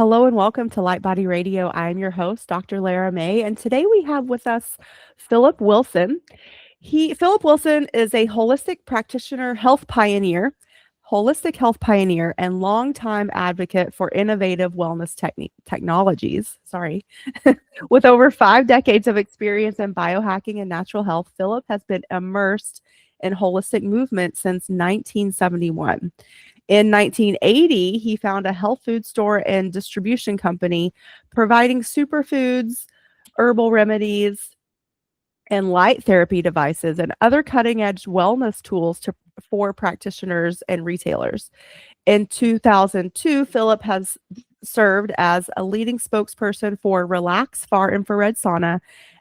Hello and welcome to LightBody Radio. I'm your host, Dr. Lara May, and today we have with us Philip Wilson. Philip Wilson is a holistic health pioneer, and longtime advocate for innovative wellness technologies. Sorry. With over 5 decades of experience in biohacking and natural health, Philip has been immersed in holistic movement since 1971. In 1980, he found a health food store and distribution company providing superfoods, herbal remedies, and light therapy devices and other cutting-edge wellness tools for practitioners and retailers. In 2002, Philip has served as a leading spokesperson for Relax Far Infrared Sauna,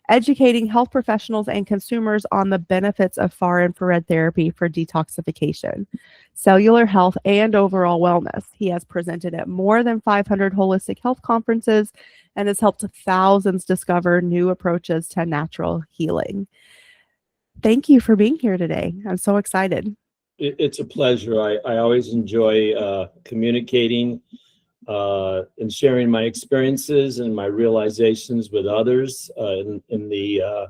educating health professionals and consumers on the benefits of far infrared therapy for detoxification, cellular health, and overall wellness. He has presented at more than 500 holistic health conferences and has helped thousands discover new approaches to natural healing. Thank you for being here today. I'm so excited. It's a pleasure. I always enjoy communicating and sharing my experiences and my realizations with others in the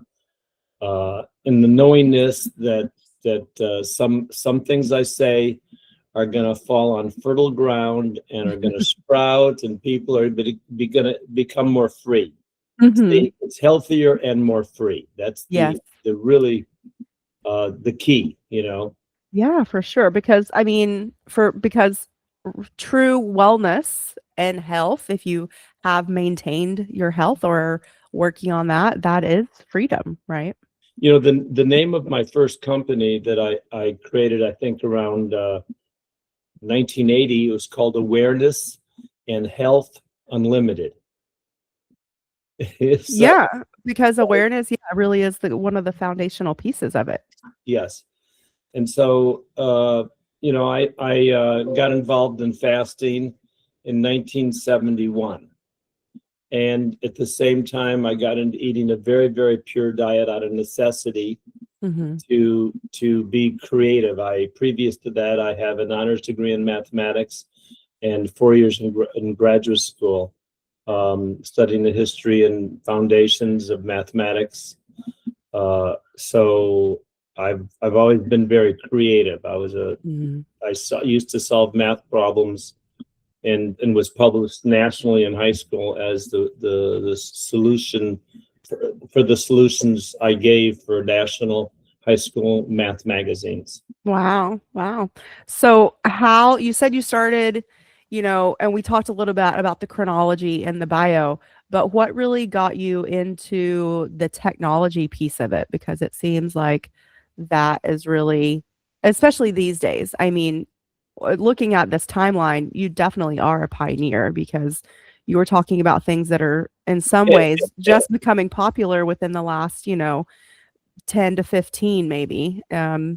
knowingness that some things I say are going to fall on fertile ground and are going to sprout, and people are going to become more free. Mm-hmm. It's healthier and more free. That's the really the key, Yeah, for sure. Because true wellness and health, if you have maintained your health or working on that, that is freedom, right? The name of my first company that I created, I think around 1980, it was called Awareness and Health Unlimited. Because awareness, really is one of the foundational pieces of it. Yes. And so, I got involved in fasting in 1971. And at the same time, I got into eating a very, very pure diet out of necessity to be creative. Previous to that, I have an honors degree in mathematics and 4 years in graduate school, studying the history and foundations of mathematics. So I've always been very creative. I used to solve math problems and was published nationally in high school as the solution for the solutions I gave for national high school math magazines. Wow. So how you said you started, and we talked a little bit about the chronology and the bio, but what really got you into the technology piece of it? Because it seems like that is really, especially these days. I mean, looking at this timeline, you definitely are a pioneer because you were talking about things that are in some ways just becoming popular within the last, 10 to 15, maybe. So I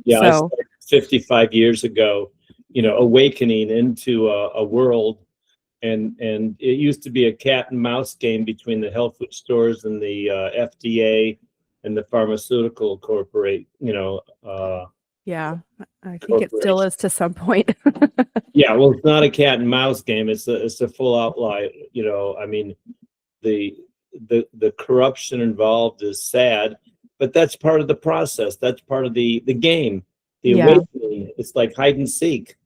started 55 years ago, awakening into a world. And it used to be a cat and mouse game between the health food stores and the FDA and the pharmaceutical corporate, I think it still is to some point. Well, it's not a cat and mouse game. It's a full outlier. I mean, the corruption involved is sad, but that's part of the process. That's part of the game. The awakening. It's like hide and seek.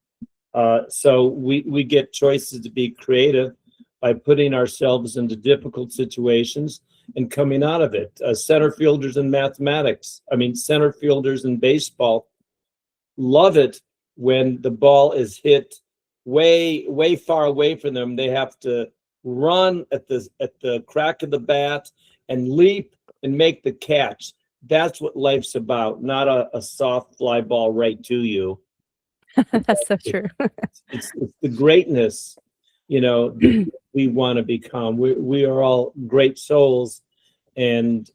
So we get choices to be creative by putting ourselves into difficult situations and coming out of it. Center fielders in mathematics. Center fielders in baseball love it when the ball is hit way far away from them. They have to run at the crack of the bat and leap and make the catch. That's what life's about, not a soft fly ball right to you. That's so true. It's the greatness, that we want to become. We are all great souls, and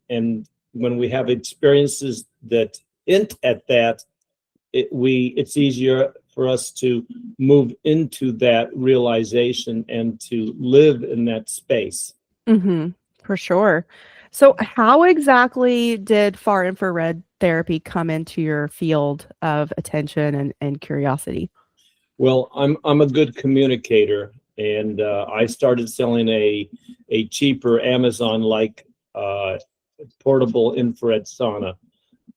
when we have experiences that hint at that, it's easier for us to move into that realization and to live in that space. For sure. So how exactly did far infrared therapy come into your field of attention and curiosity? Well, I'm a good communicator, And I started selling a cheaper Amazon-like portable infrared sauna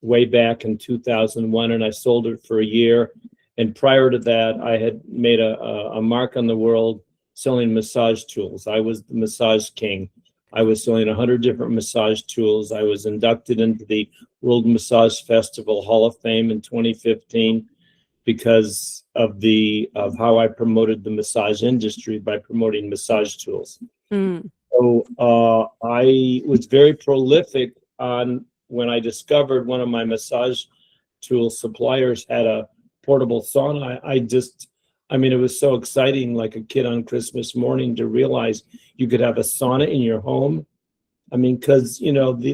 way back in 2001, and I sold it for a year. And prior to that, I had made a mark on the world selling massage tools. I was the massage king. I was selling 100 different massage tools. I was inducted into the World Massage Festival Hall of Fame in 2015 because of how I promoted the massage industry by promoting massage tools. So I was very prolific on when I discovered one of my massage tool suppliers had a portable sauna. I mean, it was so exciting, like a kid on Christmas morning, to realize you could have a sauna in your home. I mean, because,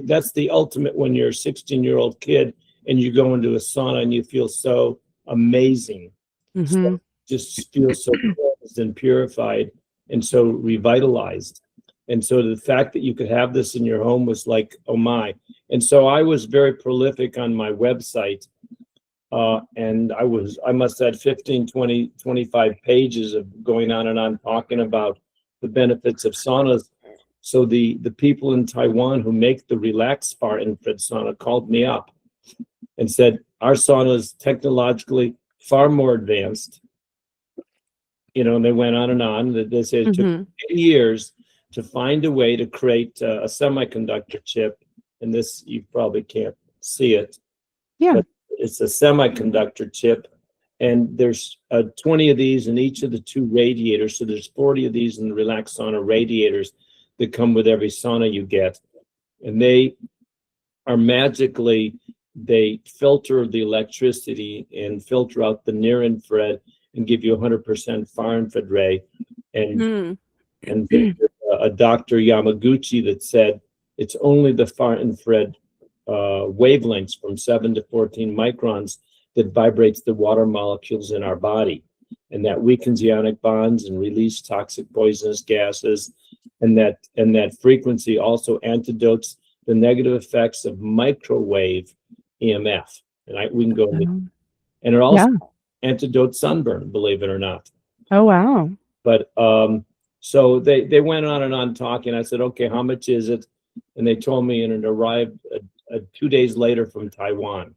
that's the ultimate when you're a 16-year-old kid and you go into a sauna and you feel so amazing. So just feel so cleansed and purified and so revitalized. And so the fact that you could have this in your home was like, oh my. And so I was very prolific on my website. And I must have had 15, 20, 25 pages of going on and on talking about the benefits of saunas. So the people in Taiwan who make the Relax Spa infrared sauna called me up and said, our sauna is technologically far more advanced. And they went on and on. They said it took 10 years to find a way to create a semiconductor chip. And this, you probably can't see it. Yeah. But it's a semiconductor chip. And there's 20 of these in each of the 2 radiators. So there's 40 of these in the Relax Sauna radiators that come with every sauna you get. And they are magically, they filter the electricity and filter out the near infrared and give you 100% far infrared ray. And a Dr. Yamaguchi that said it's only the far infrared wavelengths from 7 to 14 microns that vibrates the water molecules in our body, and that weakens ionic bonds and release toxic poisonous gases, and that frequency also antidotes the negative effects of microwave EMF. And we can go into, and it also antidotes sunburn, believe it or not. Oh wow. But so they went on and on talking. I said, okay, how much is it? And they told me, and it arrived 2 days later from Taiwan.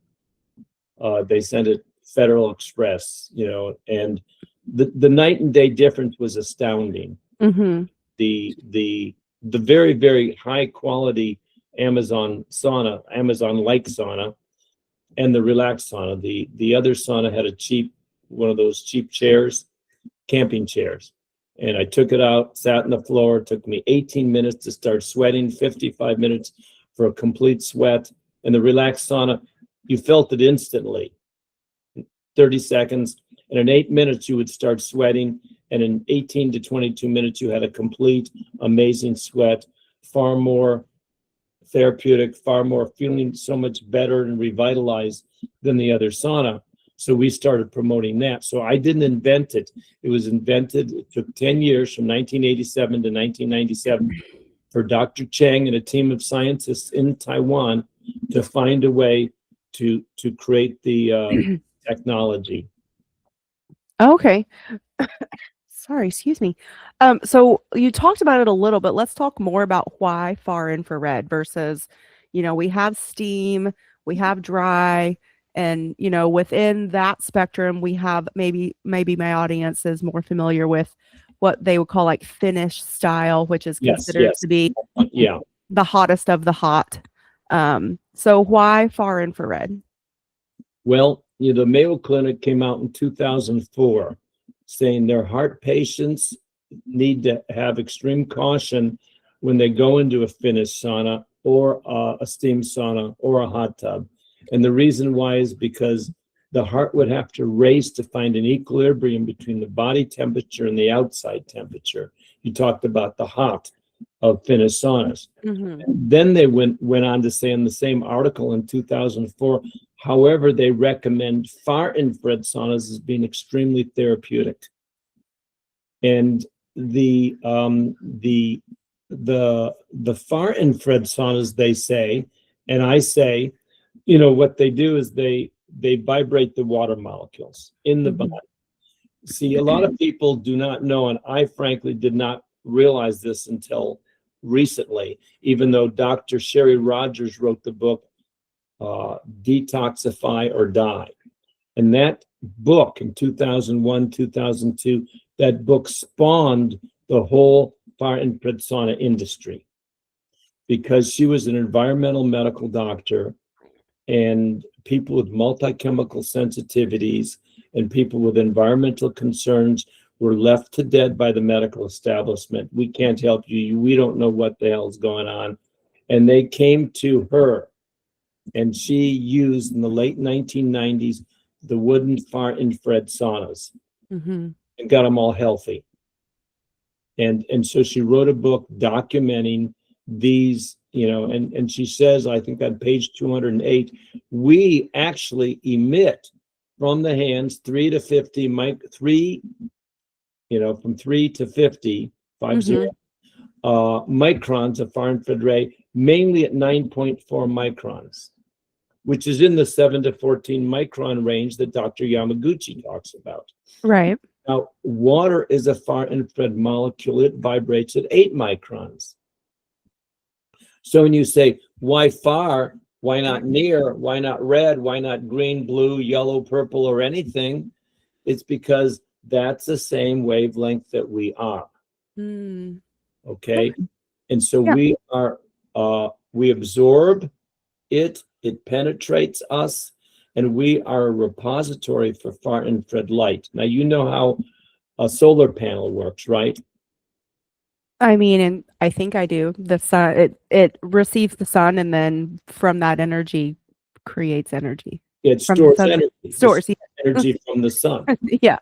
They sent it Federal Express, and the night and day difference was astounding. The very, very high quality Amazon like sauna, and the Relax sauna. The other sauna had one of those cheap chairs, camping chairs. And I took it out, sat on the floor. It took me 18 minutes to start sweating, 55 minutes for a complete sweat. And the Relax sauna, you felt it instantly, 30 seconds. And in 8 minutes, you would start sweating. And in 18 to 22 minutes, you had a complete, amazing sweat, far more therapeutic, far more feeling so much better and revitalized than the other sauna. So we started promoting that. So I didn't invent it. It was invented. It took 10 years from 1987 to 1997 for Dr. Cheng and a team of scientists in Taiwan to find a way to create the technology. Okay. Sorry, excuse me. So you talked about it a little, but let's talk more about why far infrared versus, we have steam, we have dry, and, within that spectrum, we have maybe my audience is more familiar with what they would call like Finnish style, which is considered to be the hottest of the hot. So why far infrared? Well, the Mayo Clinic came out in 2004 saying their heart patients need to have extreme caution when they go into a Finnish sauna or a steam sauna or a hot tub. And the reason why is because the heart would have to race to find an equilibrium between the body temperature and the outside temperature. You talked about the hot of Finnish saunas. Then they went on to say in the same article in 2004, however, they recommend far infrared saunas as being extremely therapeutic. And the far infrared saunas, they say, and I say, what they do is they vibrate the water molecules in the body. See, a lot of people do not know, and I frankly did not realize this until recently, even though Dr. Sherry Rogers wrote the book, Detoxify or Die. And that book in 2001, 2002, that book spawned the whole far infrared sauna industry, because she was an environmental medical doctor, and people with multi-chemical sensitivities and people with environmental concerns were left to dead by the medical establishment. We can't help you. We don't know what the hell's going on. And they came to her, and she used in the late 1990s the wooden far infrared saunas and got them all healthy. And so she wrote a book documenting these, and she says, I think on page 208, we actually emit from the hands 3 to 50 from 3 to 50, 50 microns of far infrared ray, mainly at 9.4 microns, which is in the 7 to 14 micron range that Dr. Yamaguchi talks about. Right. Now, water is a far infrared molecule. It vibrates at 8 microns. So when you say, why far? Why not near? Why not red? Why not green, blue, yellow, purple, or anything? It's because that's the same wavelength that we are. Okay? And so we are, we absorb it, it penetrates us, and we are a repository for far infrared light. Now, you know how a solar panel works, right? I mean, and I think I do. The sun, it receives the sun, and then from that energy creates energy. It stores energy. Stores energy from the sun. Yeah.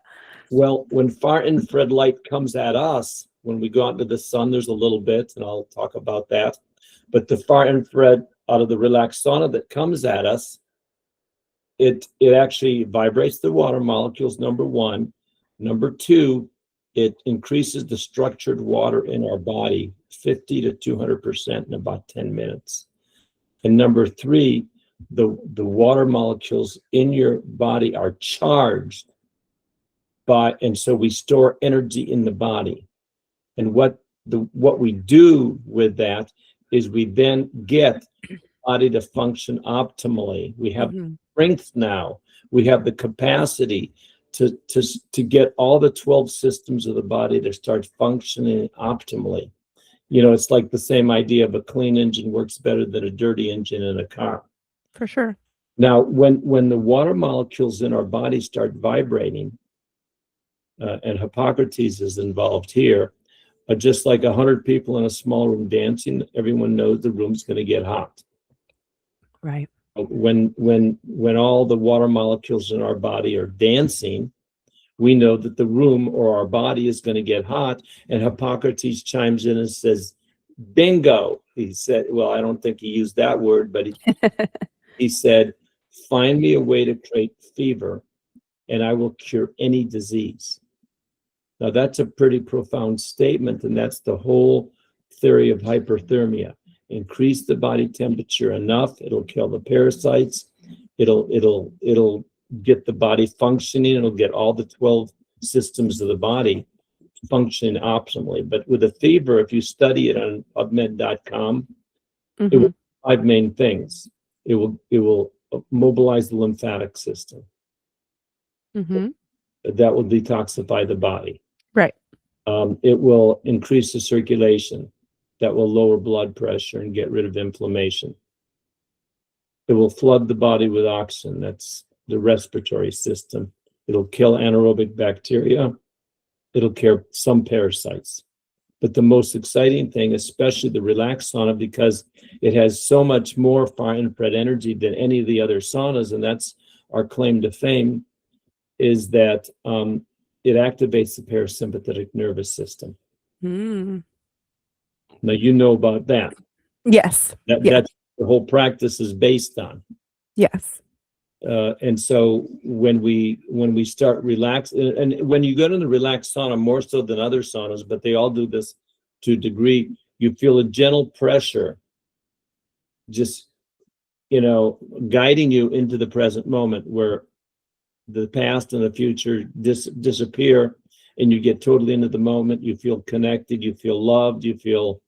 Well, when far infrared light comes at us, when we go out into the sun, there's a little bit, and I'll talk about that. But the far infrared out of the relaxed sauna that comes at us, it actually vibrates the water molecules, number one. Number two, it increases the structured water in our body 50 to 200% in about 10 minutes. And number three, the water molecules in your body are charged and so we store energy in the body. And what we do with that is we then get the body to function optimally. We have strength now. We have the capacity to get all the 12 systems of the body to start functioning optimally. It's like the same idea of a clean engine works better than a dirty engine in a car. For sure. Now, when the water molecules in our body start vibrating, and Hippocrates is involved here, just like 100 people in a small room dancing, everyone knows the room's going to get hot. Right. When all the water molecules in our body are dancing, we know that the room or our body is going to get hot. And Hippocrates chimes in and says, bingo. He said, well, I don't think he used that word, but he said, find me a way to create fever and I will cure any disease. Now, that's a pretty profound statement, and that's the whole theory of hyperthermia. Increase the body temperature enough, it'll kill the parasites, it'll get the body functioning, it'll get all the 12 systems of the body functioning optimally. But with a fever, if you study it on PubMed.com, it will 5 main things. It will mobilize the lymphatic system. That will detoxify the body. Right. It will increase the circulation. That will lower blood pressure and get rid of inflammation. It will flood the body with oxygen. That's the respiratory system. It'll kill anaerobic bacteria. It'll kill some parasites. But the most exciting thing, especially the relaxed sauna, because it has so much more far infrared energy than any of the other saunas, and that's our claim to fame, is that it activates the parasympathetic nervous system. Now, you know about that. Yes. That's the whole practice is based on. Yes. And so when we start relaxing, and when you go to the relaxed sauna, more so than other saunas, but they all do this to a degree, you feel a gentle pressure just, guiding you into the present moment, where the past and the future disappear, and you get totally into the moment. You feel connected, you feel loved, you feel,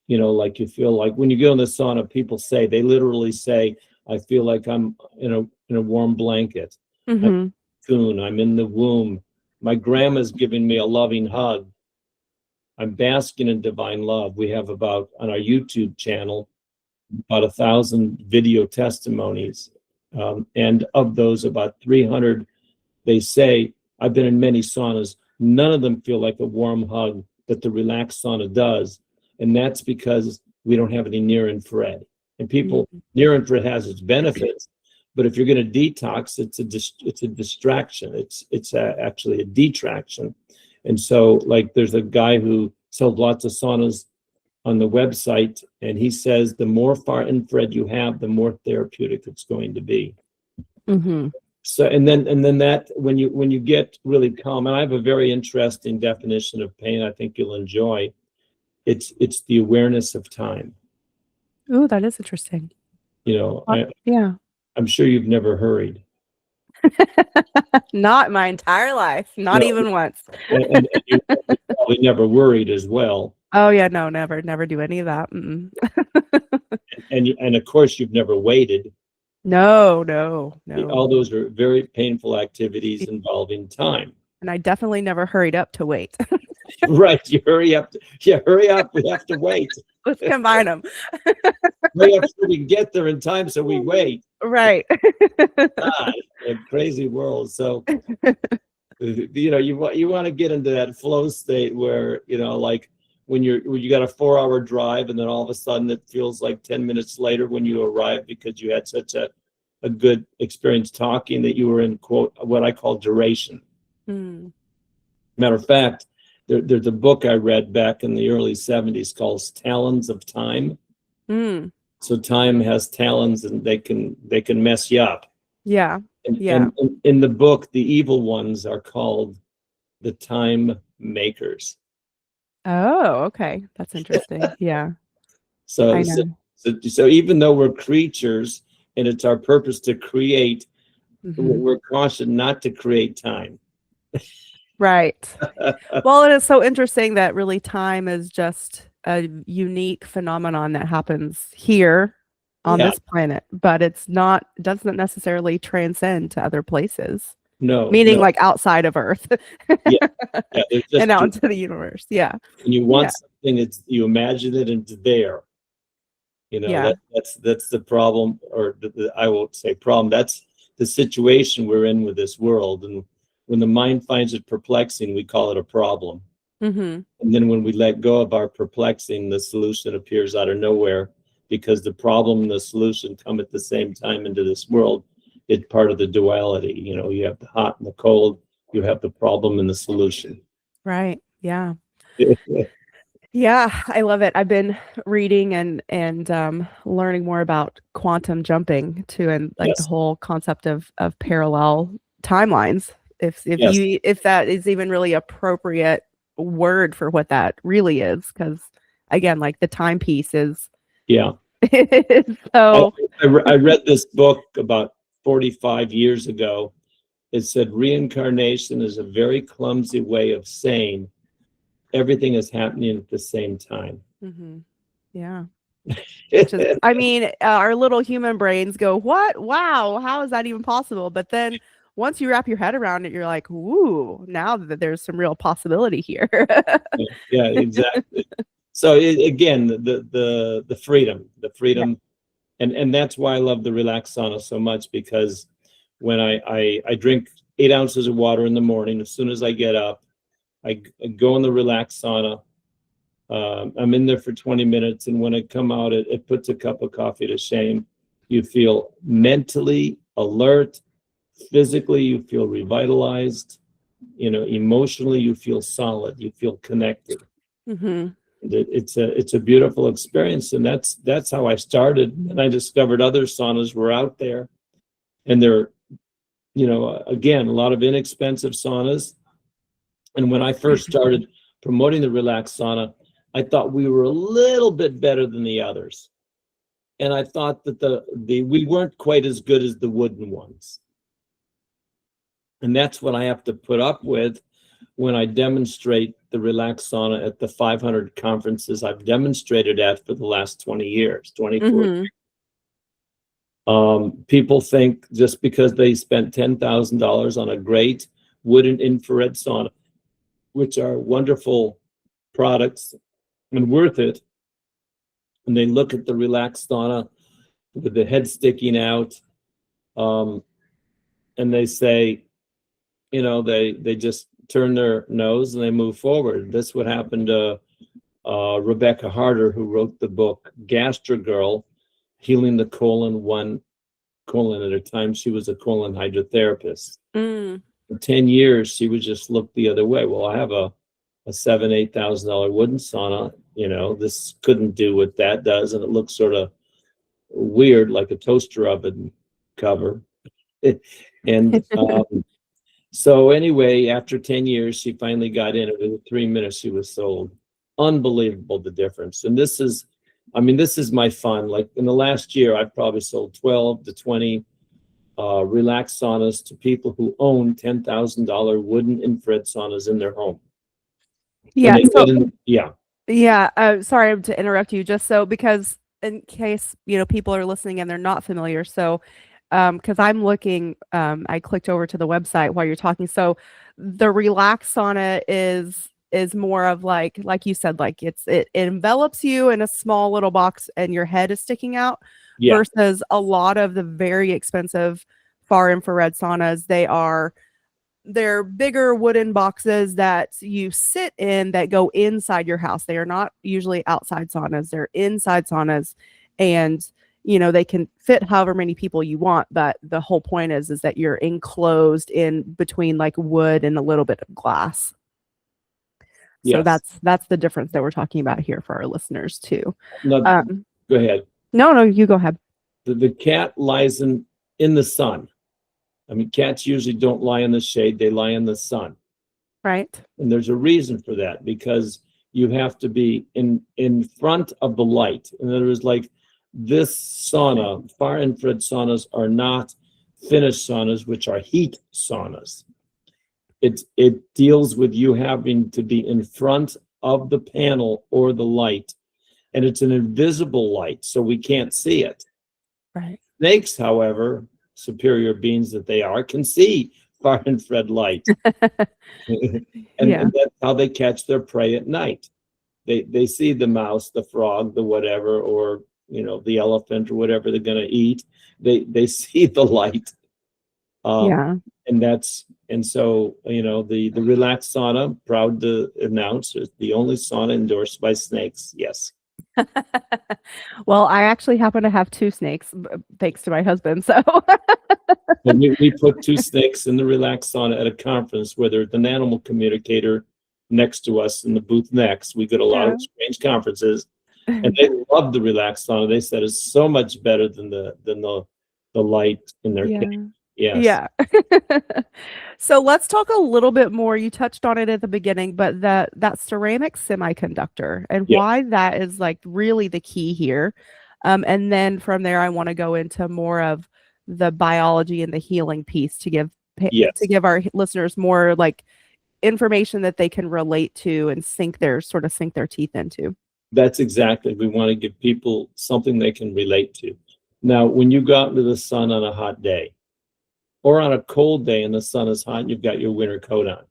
like when you go in the sauna, people say, they literally say, I feel like I'm in a warm blanket. Mm-hmm. I'm in the womb. My grandma's giving me a loving hug. I'm basking in divine love. We have on our YouTube channel, about 1,000 video testimonies. And of those, about 300, they say, I've been in many saunas. None of them feel like a warm hug that the relaxed sauna does. And that's because we don't have any near infrared. And people, near infrared has its benefits, but if you're going to detox, it's a distraction. It's actually a detraction. And so, like, there's a guy who sells lots of saunas on the website, and he says the more far infrared you have, the more therapeutic it's going to be. Mm-hmm. So, and then that when you get really calm, and I have a very interesting definition of pain I think you'll enjoy. It's the awareness of time. Oh, that is interesting. Yeah. I'm sure you've never hurried. Not my entire life, not even once. and you probably never worried as well. Oh yeah, no, never do any of that. And of course, you've never waited. No. All those are very painful activities involving time. And I definitely never hurried up to wait. Right, you hurry up. Hurry up. We have to wait. Let's combine them. Hurry up so we can get there in time, so we wait. Right. God, a crazy world. So, you want to get into that flow state where, like when you got a 4-hour drive, and then all of a sudden it feels like 10 minutes later when you arrive, because you had such a good experience talking, that you were in, quote, what I call duration. Matter of fact, there's a book I read back in the early 70s called Talons of Time. So time has talons, and they can mess you up. Yeah. And in the book, the evil ones are called the time makers. Oh, okay. That's interesting. Yeah. So even though we're creatures and it's our purpose to create, we're cautioned not to create time. Right. Well, it is so interesting that really time is just a unique phenomenon that happens here on this planet, but doesn't necessarily transcend to other places. No. Meaning like outside of Earth. Yeah, and out into the universe. Yeah. And you want something, you imagine it, and it's there. That's the problem, or I won't say problem. That's the situation we're in with this world. And when the mind finds it perplexing, we call it a problem. And then when we let go of our perplexing, the solution appears out of nowhere, because the problem and the solution come at the same time into this world. It's part of the duality. You have the hot and the cold, you have the problem and the solution. Right. Yeah. Yeah, I love it. I've been reading and learning more about quantum jumping too, and like the whole concept of parallel timelines. If that is even really appropriate word for what that really is, because again, like the timepiece is so. I read this book about 45 years ago. It said reincarnation is a very clumsy way of saying everything is happening at the same time. Yeah. I mean, our little human brains go, what? Wow, how is that even possible? But then once you wrap your head around it, you're like, ooh, now that there's some real possibility here. Yeah, exactly. So again, the freedom, and that's why I love the relaxed sauna so much, because when I drink 8 ounces of water in the morning, as soon as I get up, I go in the relaxed sauna. I'm in there for 20 minutes, and when I come out, it puts a cup of coffee to shame. You feel mentally alert, physically you feel revitalized, emotionally you feel solid, you feel connected. It's a beautiful experience, and that's how I started. And I discovered other saunas were out there, and they're, again, a lot of inexpensive saunas. And when I first started promoting the relaxed sauna, I thought we were a little bit better than the others, and I thought that we weren't quite as good as the wooden ones. And that's what I have to put up with when I demonstrate the relaxed sauna at the 500 conferences I've demonstrated at for the last 20 years, 24 years. People think just because they spent $10,000 on a great wooden infrared sauna, which are wonderful products and worth it, and they look at the relaxed sauna with the head sticking out, and they say, they just turn their nose and they move forward. That's what happened to Rebecca Harder, who wrote the book Gastro Girl, Healing the Colon, One Colon at a Time. She was a colon hydrotherapist. For 10 years, she would just look the other way. Well, I have a $7,000-8,000 wooden sauna. This couldn't do what that does, and it looks sort of weird, like a toaster oven cover. And so anyway, after 10 years, she finally got in it. Within 3 minutes, she was sold. Unbelievable, the difference. And this is my fun. Like in the last year, I've probably sold 12 to 20 relaxed saunas to people who own $10,000 wooden infrared saunas in their home. Yeah. Yeah. Sorry to interrupt you, just so, because in case, people are listening and they're not familiar. So, because I'm looking, I clicked over to the website while you're talking. So the relaxed sauna is more of like you said, like it envelops you in a small little box and your head is sticking out, versus a lot of the very expensive far infrared saunas. They're bigger wooden boxes that you sit in that go inside your house. They are not usually outside saunas. They're inside saunas, and they can fit however many people you want, but the whole point is that you're enclosed in between like wood and a little bit of glass. So that's the difference that we're talking about here for our listeners too. No, go ahead. No, you go ahead. The cat lies in the sun. I mean, cats usually don't lie in the shade, they lie in the sun. Right. And there's a reason for that, because you have to be in front of the light. In other words, like this sauna, far infrared saunas are not finished saunas, which are heat saunas. It deals with you having to be in front of the panel or the light, and it's an invisible light, so we can't see it. Right. Snakes, however, superior beings that they are, can see far infrared light. And that's how they catch their prey at night. They see the mouse, the frog, the whatever, or the elephant or whatever they're going to eat. They see the light. And so the relaxed sauna, proud to announce, is the only sauna endorsed by snakes. Yes. Well, I actually happen to have 2 snakes, thanks to my husband. So we put 2 snakes in the relaxed sauna at a conference where there's an animal communicator next to us in the booth next. We go to a lot of strange conferences, and they love the relaxed sauna. They said it's so much better than the light in their cage. Yes. Yeah. So let's talk a little bit more. You touched on it at the beginning, but that ceramic semiconductor and why that is like really the key here. And then from there, I want to go into more of the biology and the healing piece to give our listeners more like information that they can relate to and sink their teeth into. That's exactly. We want to give people something they can relate to. Now, when you go out into the sun on a hot day, or on a cold day and the sun is hot and you've got your winter coat on,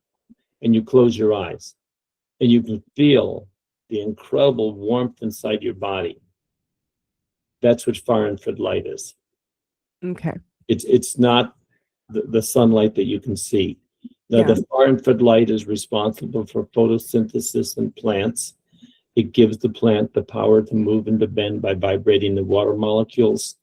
and you close your eyes, and you can feel the incredible warmth inside your body. That's what far infrared light is. Okay. It's not the sunlight that you can see. The far infrared light is responsible for photosynthesis in plants. It gives the plant the power to move and to bend by vibrating the water molecules.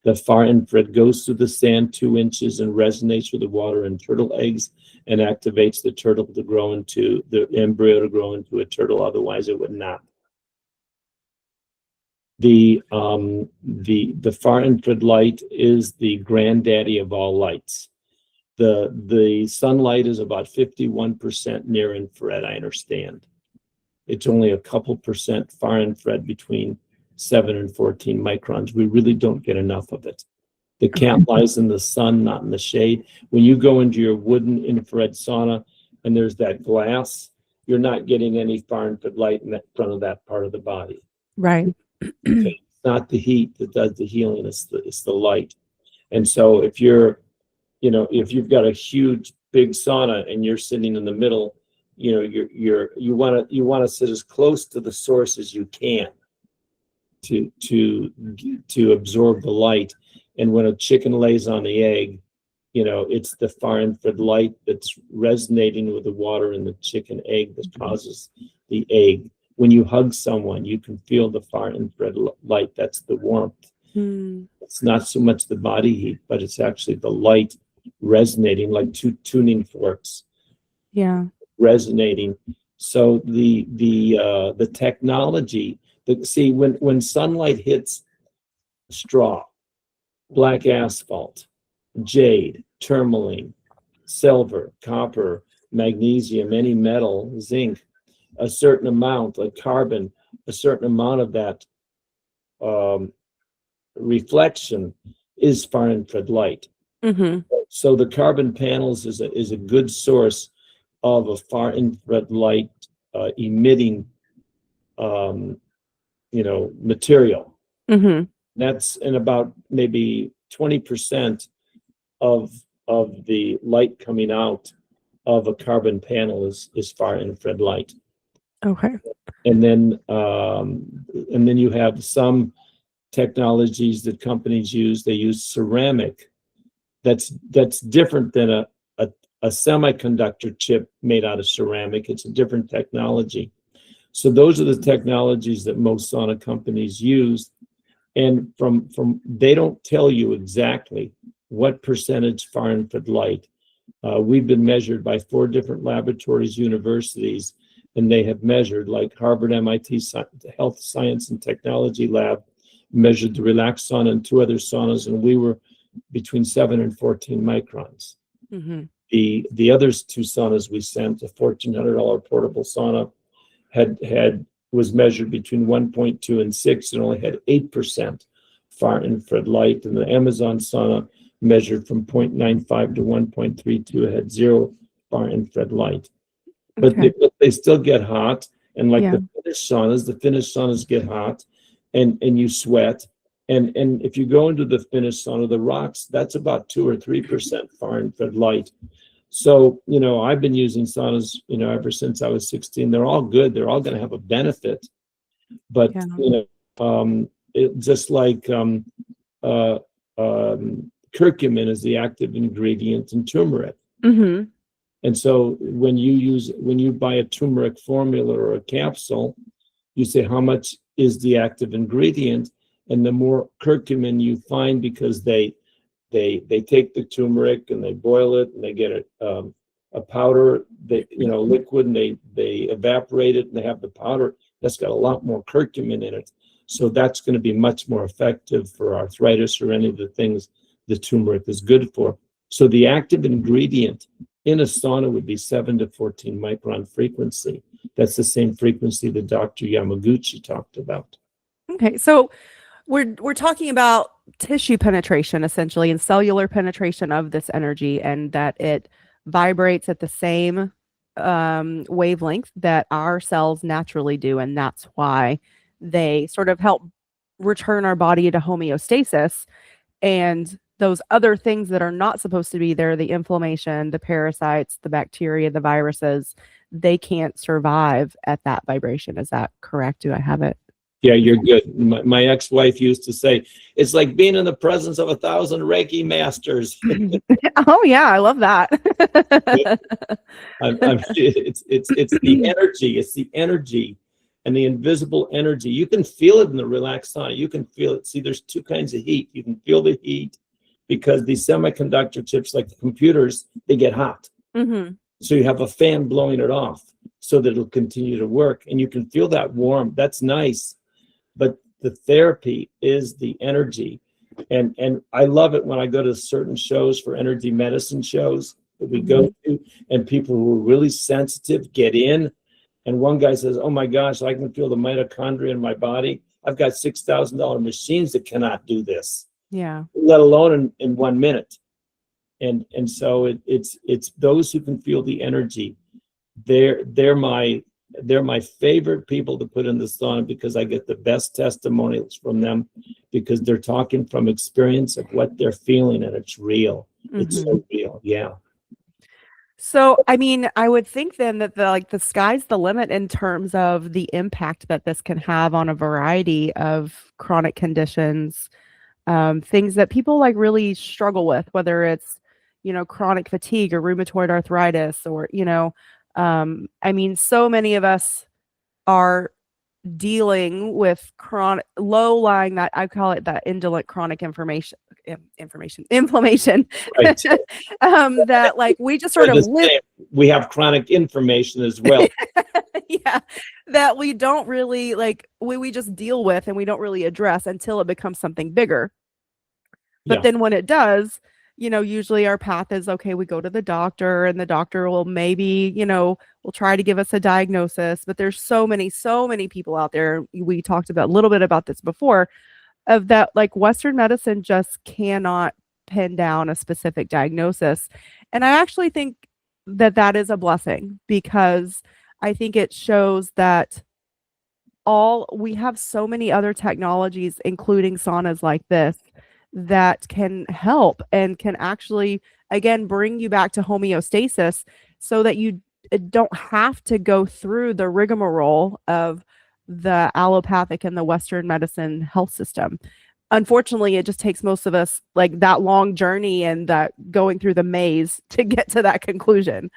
The far infrared goes through the sand 2 inches and resonates with the water in turtle eggs and activates the turtle to grow into the embryo to grow into a turtle. Otherwise, it would not. The far infrared light is the granddaddy of all lights. The sunlight is about 51% near infrared, I understand. It's only a couple percent far infrared, between 7 and 14 microns. We really don't get enough of it. The cat lies in the sun, not in the shade. When you go into your wooden infrared sauna and there's that glass, you're not getting any far infrared light in that front of that part of the body. Right. Okay. It's not the heat that does the healing, it's the light. And so if you're, if you've got a huge big sauna and you're sitting in the middle, you want to sit as close to the source as you can to absorb the light. And when a chicken lays on the egg, it's the far infrared light that's resonating with the water in the chicken egg that causes the egg. When you hug someone, you can feel the far infrared light. That's the warmth. It's not so much the body heat, but it's actually the light resonating like two tuning forks. Yeah. Resonating. So the technology when sunlight hits straw, black asphalt, jade, tourmaline, silver, copper, magnesium, any metal, zinc, a certain amount like carbon, a certain amount of that reflection is far infrared light. So the carbon panels is a good source of a far infrared light emitting material. That's in about maybe 20% of the light coming out of a carbon panel is far infrared light. Okay. And then you have some technologies that companies use. They use ceramic. That's different than a semiconductor chip made out of ceramic. It's a different technology. So those are the technologies that most sauna companies use. And from they don't tell you exactly what percentage far infrared light. We've been measured by 4 different laboratories, universities, and they have measured, like Harvard, MIT Health Science and Technology Lab measured the relaxed sauna and 2 other saunas, and we were between 7 and 14 microns. The other 2 saunas we sent, a $1,400 portable sauna, was measured between 1.2 and 6 and only had 8% far infrared light. And the Amazon sauna measured from 0.95 to 1.32, had 0 far infrared light. But they still get hot. And like the Finnish saunas get hot and you sweat. And if you go into the Finnish sauna, the rocks, that's about 2 or 3% far infrared light. So, I've been using saunas, ever since I was 16. They're all good. They're all going to have a benefit. But, just like curcumin is the active ingredient in turmeric. And so when you buy a turmeric formula or a capsule, you say, how much is the active ingredient? And the more curcumin you find, because they take the turmeric and they boil it and they get a powder, liquid, and they evaporate it and they have the powder that's got a lot more curcumin in it. So that's going to be much more effective for arthritis or any of the things the turmeric is good for. So the active ingredient in a sauna would be 7 to 14 micron frequency. That's the same frequency that Dr. Yamaguchi talked about. Okay, so we're talking about tissue penetration essentially, and cellular penetration of this energy, and that it vibrates at the same wavelength that our cells naturally do, and that's why they sort of help return our body to homeostasis. And those other things that are not supposed to be there, the inflammation, the parasites, the bacteria, the viruses, they can't survive at that vibration. Is that correct? Do I have it? Yeah, you're good. My ex-wife used to say, it's like being in the presence of 1,000 Reiki masters. Oh yeah, I love that. It's the energy. It's the energy and the invisible energy. You can feel it in the relaxed sauna. You can feel it. See, there's 2 kinds of heat. You can feel the heat because these semiconductor chips, like the computers, they get hot. So you have a fan blowing it off so that it'll continue to work. And you can feel that warm. That's nice. But the therapy is the energy. And I love it when I go to certain shows for energy medicine shows that we go to, and people who are really sensitive get in. And one guy says, oh my gosh, I can feel the mitochondria in my body. I've got $6,000 machines that cannot do this. Yeah. let alone in 1 minute. And so it's those who can feel the energy. They're my favorite people to put in the sauna, because I get the best testimonials from them, because they're talking from experience of what they're feeling, and it's real. It's so real. Yeah. So, I mean, I would think then that the sky's the limit in terms of the impact that this can have on a variety of chronic conditions, things that people like really struggle with, whether it's, chronic fatigue or rheumatoid arthritis or, I mean, so many of us are dealing with chronic low-lying, that I call it that indolent chronic inflammation, Right. that like we just sort of live. We have chronic information as well. Yeah, that we don't really like, we just deal with and we don't really address until it becomes something bigger. But then when it does, usually our path is, okay, we go to the doctor, and the doctor will maybe, will try to give us a diagnosis. But there's so many people out there. We talked about a little bit about this before, of that, like Western medicine just cannot pin down a specific diagnosis. And I actually think that is a blessing, because I think it shows that we have so many other technologies, including saunas like this, that can help and can actually, again, bring you back to homeostasis, so that you don't have to go through the rigmarole of the allopathic and the Western medicine health system. Unfortunately, it just takes most of us like that long journey and that going through the maze to get to that conclusion.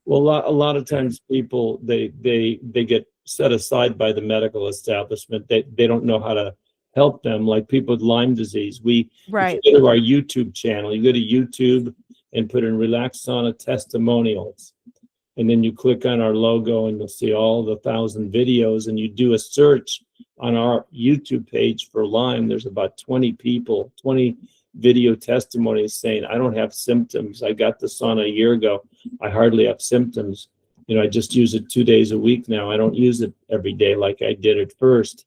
Well, a lot of times people, they get set aside by the medical establishment. They don't know how to help them, like people with Lyme disease. If you go to our YouTube channel, you go to YouTube and put in Relax Sauna testimonials, and then you click on our logo, and you'll see all the 1,000 videos, and you do a search on our YouTube page for Lyme. There's about 20 video testimonies saying, I don't have symptoms. I got the sauna a year ago. I hardly have symptoms. I just use it 2 days a week now. I don't use it every day like I did at first.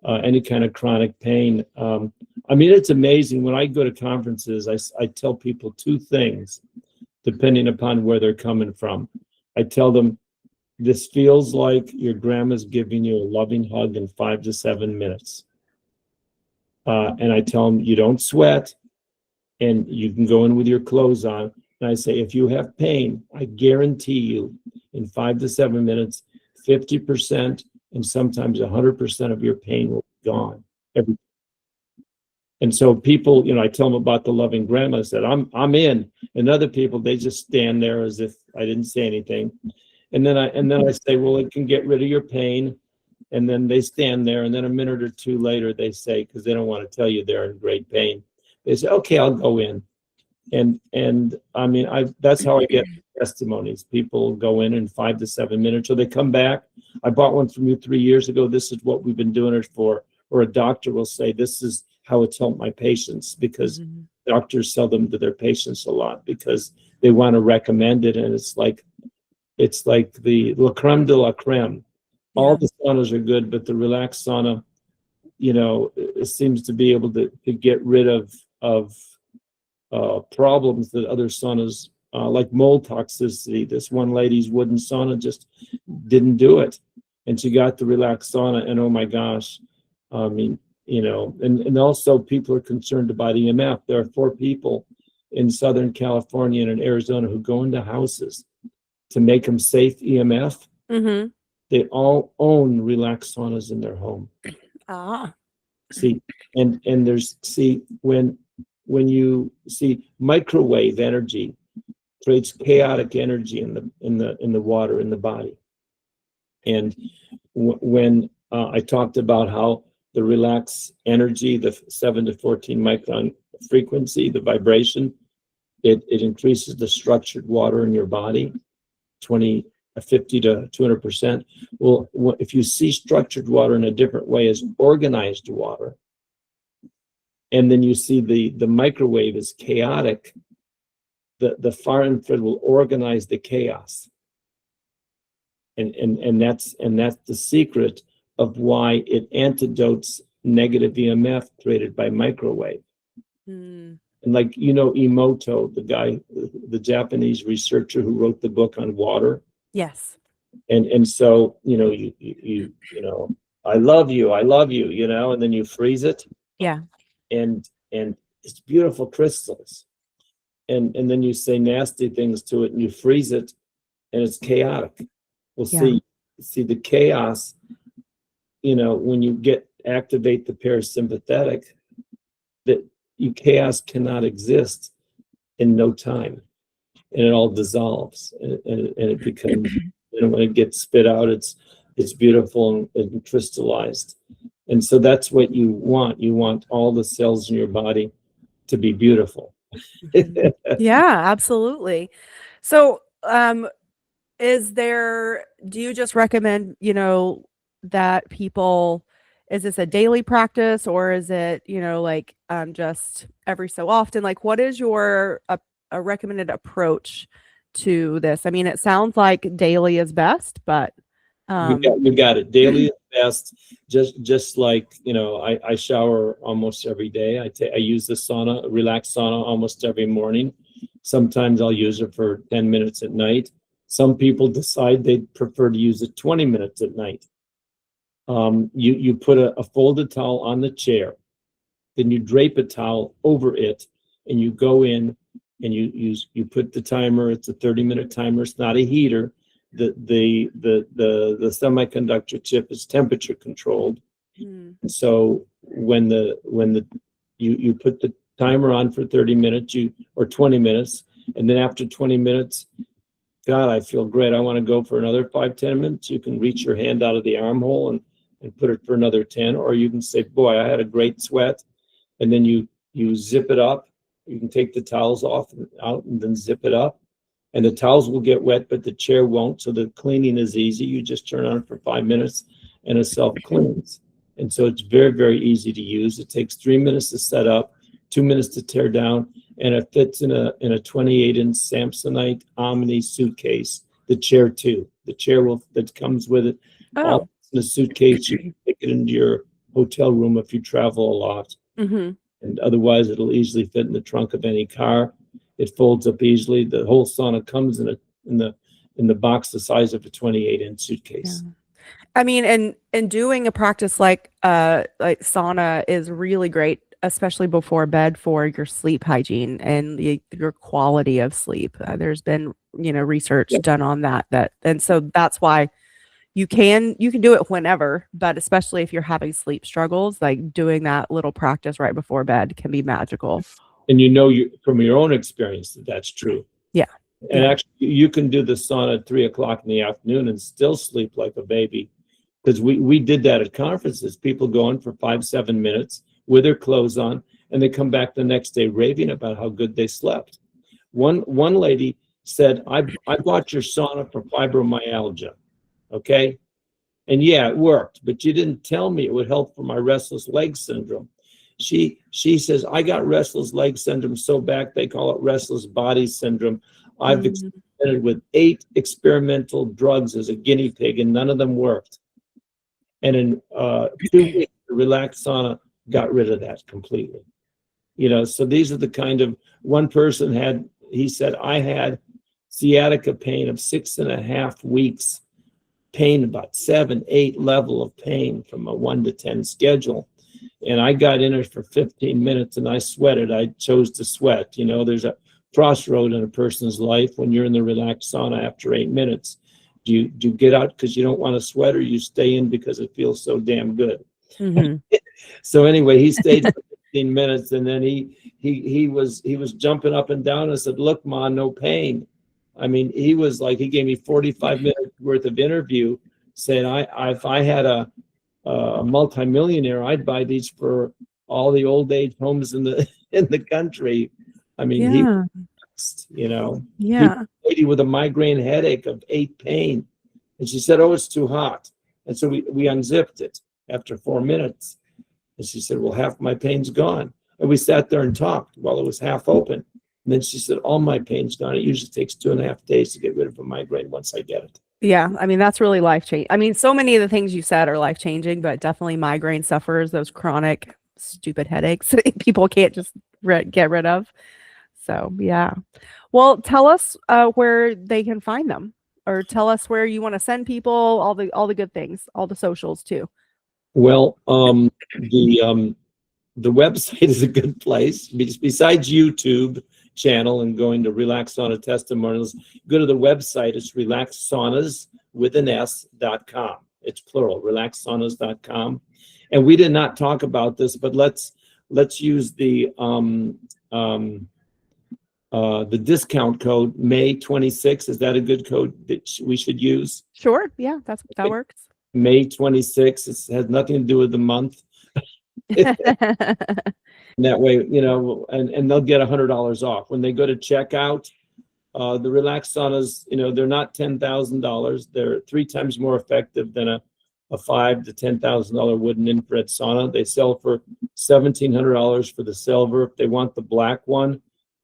Any kind of chronic pain. I mean, it's amazing. When I go to conferences, I tell people two things, depending upon where they're coming from. I tell them, this feels like your grandma's giving you a loving hug in 5 to 7 minutes. And I tell them, you don't sweat, and you can go in with your clothes on. And I say, if you have pain, I guarantee you in 5 to 7 minutes, 50% and sometimes 100% of your pain will be gone. And so people, I tell them about the loving grandma. I said, I'm in. And other people, they just stand there as if I didn't say anything. And then I say, well, it can get rid of your pain. And then they stand there, and then a minute or two later, they say, because they don't want to tell you they're in great pain, they say, okay, I'll go in. And I mean, that's how I get testimonies. People go in 5 to 7 minutes, or they come back. I bought one from you 3 years ago. This is what we've been doing it for. Or a doctor will say, this is how it's helped my patients, because doctors sell them to their patients a lot because they want to recommend it. And it's like the la creme de la creme. All the saunas are good, but the relaxed sauna, it seems to be able to get rid of problems that other saunas, like mold toxicity. This one lady's wooden sauna just didn't do it, and she got the relaxed sauna, and oh my gosh, I mean, and also people are concerned about EMF. There are 4 people in Southern California and in Arizona who go into houses to make them safe EMF. They all own relaxed saunas in their home. See, and there's, when you see, microwave energy creates chaotic energy in the water in the body. And when I talked about how the relaxed energy, the 7 to 14 micron frequency, the vibration, it increases the structured water in your body, 50 to 200%. Well, if you see structured water in a different way as organized water, and then you see the microwave is chaotic, the far infrared will organize the chaos. And that's the secret of why it antidotes negative EMF created by microwave. Mm. And like, Emoto, the guy, the Japanese researcher who wrote the book on water. Yes. And so, I love you, and then you freeze it. Yeah. And it's beautiful crystals. And then you say nasty things to it and you freeze it and it's chaotic. Well, Yeah. see the chaos, when you activate the parasympathetic, that chaos cannot exist in no time, and it all dissolves, and it becomes, when it gets spit out, it's beautiful and crystallized. And so that's what you want. You want all the cells in your body to be beautiful. Yeah, absolutely. So, do you just recommend, that people, is this a daily practice, or is it, like, just every so often? Like, what is your a recommended approach to this? I mean, it sounds like daily is best, but You got it. Daily is best. Just like, I shower almost every day. I use the sauna, relaxed sauna, almost every morning. Sometimes I'll use it for 10 minutes at night. Some people decide they'd prefer to use it 20 minutes at night. You put a folded towel on the chair, then you drape a towel over it, and you go in and you put the timer. It's a 30-minute timer. It's not a heater. The semiconductor chip is temperature controlled. So when you put the timer on for 30 minutes, or 20 minutes, and then after 20 minutes, God, I feel great, I want to go for another 5-10 minutes. You can reach your hand out of the armhole and put it for another 10, or you can say, boy, I had a great sweat, and then you zip it up. You can take the towels off and out and then zip it up. And the towels will get wet, but the chair won't. So the cleaning is easy. You just turn on for 5 minutes and it self-cleans. And so it's very, very easy to use. It takes 3 minutes to set up, 2 minutes to tear down, and it fits in a 28-inch Samsonite Omni suitcase. The chair too. The chair that comes with it. All in a suitcase. You can take it into your hotel room if you travel a lot. Mm-hmm. And otherwise it'll easily fit in the trunk of any car. It folds up easily. The whole sauna comes in the box the size of a 28-inch suitcase. Yeah. I mean, and doing a practice like sauna is really great, especially before bed, for your sleep hygiene and your quality of sleep. There's been, research done on that, and so that's why you can do it whenever, but especially if you're having sleep struggles, like doing that little practice right before bed can be magical. And from your own experience that's true. Yeah. And actually, you can do the sauna at 3:00 in the afternoon and still sleep like a baby. Because we did that at conferences. People go in for 5-7 minutes with their clothes on, and they come back the next day raving about how good they slept. One lady said, I bought your sauna for fibromyalgia. Okay. And yeah, it worked, but you didn't tell me it would help for my restless leg syndrome. She says, I got restless leg syndrome so bad they call it restless body syndrome. I've experimented with 8 experimental drugs as a guinea pig, and none of them worked. And in 2 weeks, the relaxed sauna got rid of that completely. So these are the kind of, one person he said, I had sciatica pain of 6.5 weeks, pain about 7-8 level of pain from a 1 to 10 schedule. And I got in it for 15 minutes and I sweated. I chose to sweat. There's a crossroad in a person's life when you're in the relaxed sauna after 8 minutes. Do you get out because you don't want to sweat, or you stay in because it feels so damn good? Mm-hmm. So anyway, he stayed for 15 minutes, and then he was jumping up and down. I said, look, Ma, no pain. I mean, he was like, he gave me 45 minutes worth of interview, saying if I had a multimillionaire, I'd buy these for all the old age homes in the country. I mean, he lady with a migraine headache of 8 pain, and she said, oh, it's too hot. And so we unzipped it after 4 minutes, and she said, well, half my pain's gone. And we sat there and talked while it was half open. And then she said, all my pain's gone. It usually takes 2.5 days to get rid of a migraine once I get it. Yeah, I mean, that's really life-changing. I mean, so many of the things you said are life-changing, but definitely migraine sufferers, those chronic, stupid headaches, people can't just get rid of. So yeah. Well, tell us where they can find them, or tell us where you want to send people, all the good things, all the socials too. Well, the website is a good place. Besides YouTube channel and going to Relax Sauna Testimonials, go to the website. It's relaxsaunas.com. It's plural, relaxsaunas.com. And we did not talk about this, but let's use the discount code May 26. Is that a good code that we should use? Sure. Yeah, that works. May 26. It has nothing to do with the month. That way, and they'll get $100 off when they go to checkout. The Relax Saunas, they're not $10,000. They're 3 times more effective than a $5,000 to $10,000 wooden infrared sauna. They sell for $1,700 for the silver. If they want the black one,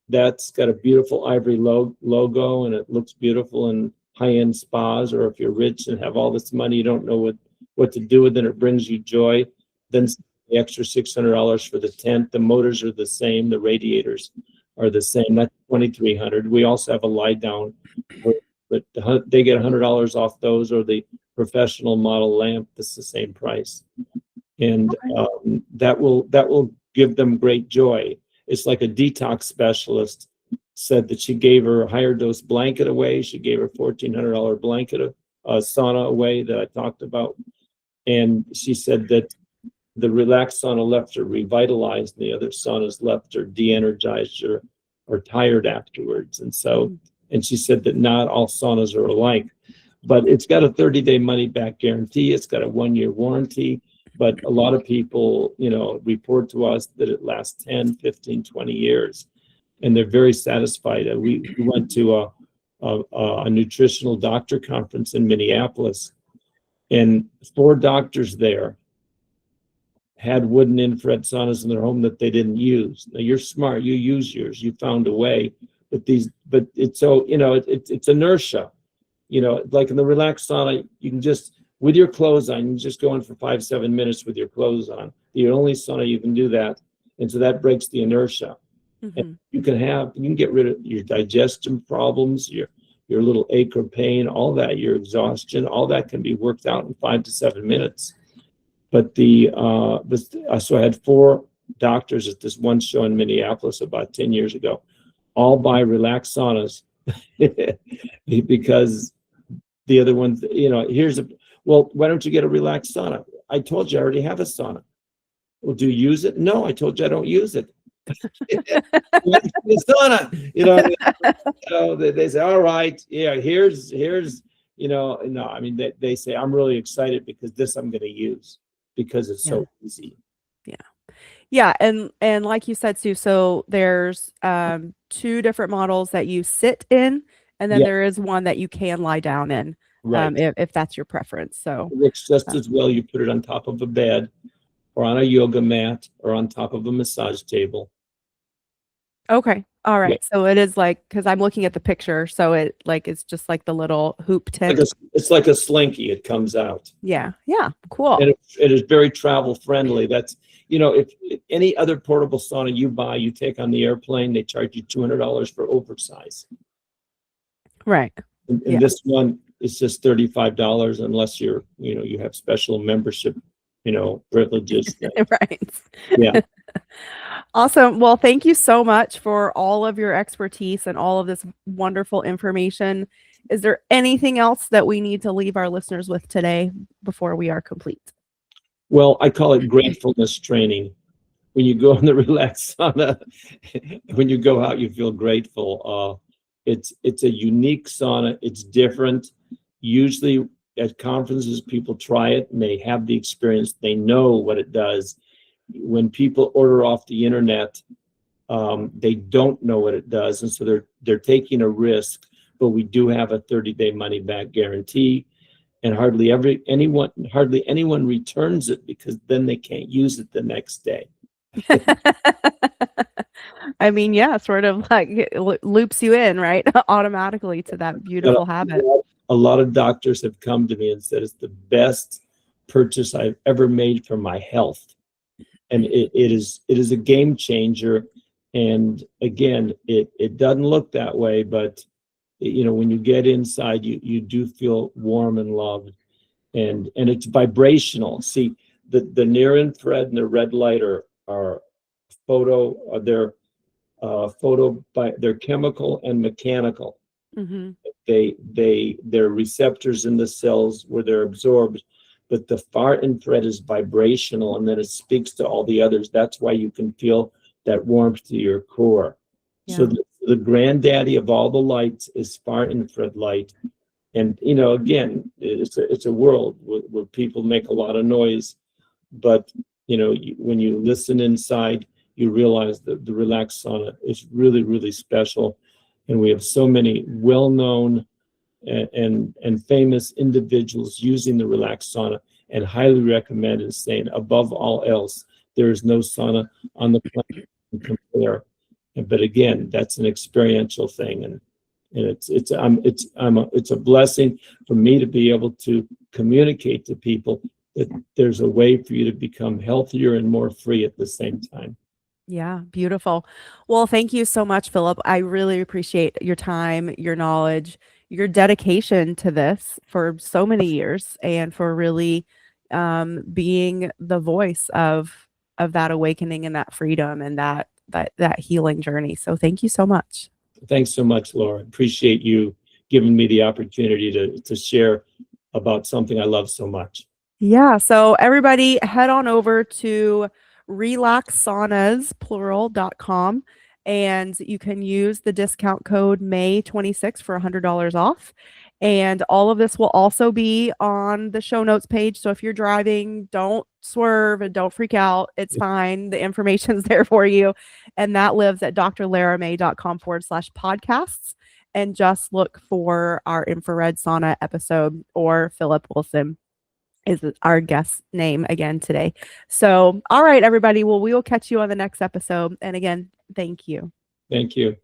that's got a beautiful ivory logo, and it looks beautiful in high-end spas. Or if you're rich and have all this money, you don't know what to do with it, it brings you joy, then the extra $600 for the tent. The motors are the same. The radiators are the same. That's $2,300. We also have a lie down, but they get $100 off those, or the professional model lamp. That's the same price, and that will give them great joy. It's like a detox specialist said that she gave her a higher dose blanket away. She gave her $1,400 blanket of sauna away that I talked about, and she said that the relaxed sauna left her revitalized, and the other saunas left her de-energized or tired afterwards. And she said that not all saunas are alike, but it's got a 30-day money-back guarantee. It's got a 1-year warranty, but a lot of people, report to us that it lasts 10, 15, 20 years, and they're very satisfied. We went to a nutritional doctor conference in Minneapolis, and 4 doctors there had wooden infrared saunas in their home that they didn't use. Now, you're smart, you use yours, you found a way, but it's so, it's inertia. Like in the relaxed sauna, you can just, with your clothes on, you can just go in for 5-7 minutes with your clothes on. The only sauna you can do that, and so that breaks the inertia. Mm-hmm. And you can get rid of your digestion problems, your little ache or pain, all that, your exhaustion, all that can be worked out in 5 to 7 minutes. But so I had 4 doctors at this one show in Minneapolis about 10 years ago, all buy relaxed saunas because the other ones, why don't you get a relaxed sauna? I told you I already have a sauna. Well, do you use it? No, I told you I don't use it. The sauna, they say, all right, yeah, here's, no, I mean, they say, I'm really excited because this I'm going to use, because it's so easy. Yeah. And like you said, Sue, so there's 2 different models that you sit in, and then there is one that you can lie down in, right, if that's your preference. So it works just as well. You put it on top of a bed, or on a yoga mat, or on top of a massage table. Okay. All right. Yeah. So it is like, because I'm looking at the picture, so it's just like the little hoop tent. It's like a slinky. It comes out. Yeah. Yeah. Cool. And it is very travel friendly. That's, if any other portable sauna you buy, you take on the airplane, they charge you $200 for oversize. Right. And this one is just $35 unless you have special membership, privileges. Right. Yeah. Awesome. Well, thank you so much for all of your expertise and all of this wonderful information. Is there anything else that we need to leave our listeners with today before we are complete? Well, I call it gratefulness training. When you go in the relaxed sauna, when you go out, you feel grateful. It's a unique sauna. It's different. Usually at conferences, people try it and they have the experience. They know what it does. When people order off the internet, they don't know what it does, and so they're taking a risk. But we do have a 30-day money-back guarantee, and hardly anyone returns it, because then they can't use it the next day. I mean, yeah, sort of like it loops you in, right, automatically to that beautiful habit. A lot of doctors have come to me and said it's the best purchase I've ever made for my health. And it is a game changer. And again, it doesn't look that way, but when you get inside, you do feel warm and loved, and it's vibrational. See, the near infrared and the red light are they're they're chemical and mechanical. Mm-hmm. They're receptors in the cells where they're absorbed, but the far infrared is vibrational, and then it speaks to all the others. That's why you can feel that warmth to your core. Yeah. So the granddaddy of all the lights is far infrared light. And again, it's a world where people make a lot of noise, but when you listen inside, you realize that the relaxed sauna is really, really special. And we have so many well-known and famous individuals using the relaxed sauna, and highly recommend and saying, above all else, there is no sauna on the planet to compare. But again, that's an experiential thing, and it's a blessing for me to be able to communicate to people that there's a way for you to become healthier and more free at the same time. Yeah, beautiful. Well, thank you so much, Philip. I really appreciate your time, your knowledge, your dedication to this for so many years, and for really being the voice of that awakening and that freedom and that healing journey. So thank you so much. Thanks so much, Laura. Appreciate you giving me the opportunity to share about something I love so much. Yeah. So everybody head on over to relaxsaunas.com, and you can use the discount code May26 for $100 off. And all of this will also be on the show notes page. So if you're driving, don't swerve and don't freak out. It's fine. The information's there for you. And that lives at drlaramay.com/podcasts. And just look for our infrared sauna episode, or Philip Wilson is our guest name again today. So, all right, everybody. Well, we will catch you on the next episode. And again, thank you. Thank you.